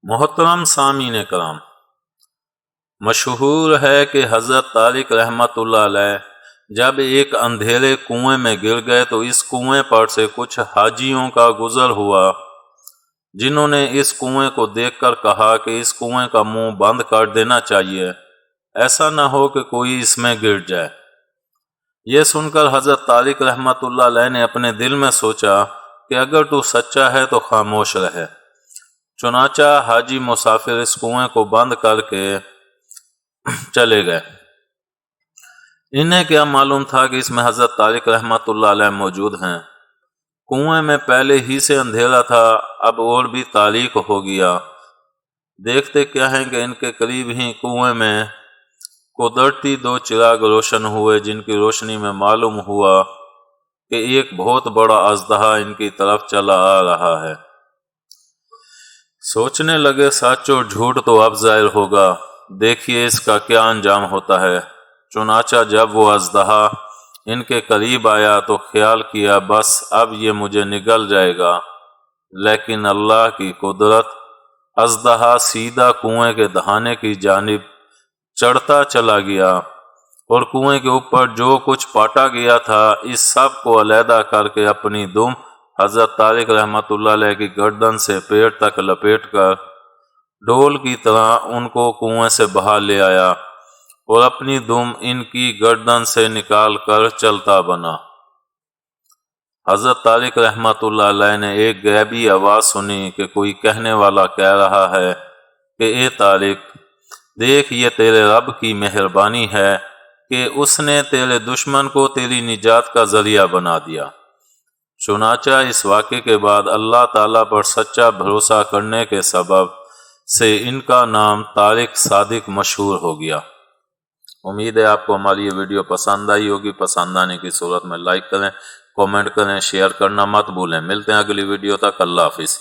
محترم سامعین کرام، مشہور ہے کہ حضرت طارق رحمۃ اللہ علیہ جب ایک اندھیرے کنویں میں گر گئے تو اس کنویں پر سے کچھ حاجیوں کا گزر ہوا، جنہوں نے اس کنویں کو دیکھ کر کہا کہ اس کنویں کا منہ بند کر دینا چاہیے، ایسا نہ ہو کہ کوئی اس میں گر جائے۔ یہ سن کر حضرت طارق رحمۃ اللہ علیہ نے اپنے دل میں سوچا کہ اگر تو سچا ہے تو خاموش رہے۔ چنانچہ حاجی مسافر اس کنویں کو بند کر کے چلے گئے۔ انہیں کیا معلوم تھا کہ اس میں حضرت طارق رحمۃ اللہ علیہ موجود ہیں۔ کنویں میں پہلے ہی سے اندھیرا تھا، اب اور بھی تاریک ہو گیا۔ دیکھتے کیا ہیں کہ ان کے قریب ہی کنویں میں قدرتی دو چراغ روشن ہوئے، جن کی روشنی میں معلوم ہوا کہ ایک بہت بڑا اژدہا ان کی طرف چلا آ رہا ہے۔ سوچنے لگے سچ اور جھوٹ تو اب ظاہر ہوگا، دیکھیے اس کا کیا انجام ہوتا ہے۔ چنانچہ جب وہ اژدہا ان کے قریب آیا تو خیال کیا بس اب یہ مجھے نگل جائے گا، لیکن اللہ کی قدرت، اژدہا سیدھا کنویں کے دہانے کی جانب چڑھتا چلا گیا اور کنویں کے اوپر جو کچھ پاٹا گیا تھا اس سب کو علیحدہ کر کے اپنی دم حضرت طارق رحمۃ اللہ علیہ کی گردن سے پیر تک لپیٹ کر ڈول کی طرح ان کو کنویں سے باہر لے آیا اور اپنی دم ان کی گردن سے نکال کر چلتا بنا۔ حضرت طارق رحمۃ اللہ علیہ نے ایک غیبی آواز سنی کہ کوئی کہنے والا کہہ رہا ہے کہ اے طارق، دیکھ یہ تیرے رب کی مہربانی ہے کہ اس نے تیرے دشمن کو تیری نجات کا ذریعہ بنا دیا۔ چنانچہ اس واقعے کے بعد اللہ تعالیٰ پر سچا بھروسہ کرنے کے سبب سے ان کا نام طارق صادق مشہور ہو گیا۔ امید ہے آپ کو ہماری یہ ویڈیو پسند آئی ہوگی۔ پسند آنے کی صورت میں لائک کریں، کامنٹ کریں، شیئر کرنا مت بھولیں۔ ملتے ہیں اگلی ویڈیو تک، اللہ حافظ۔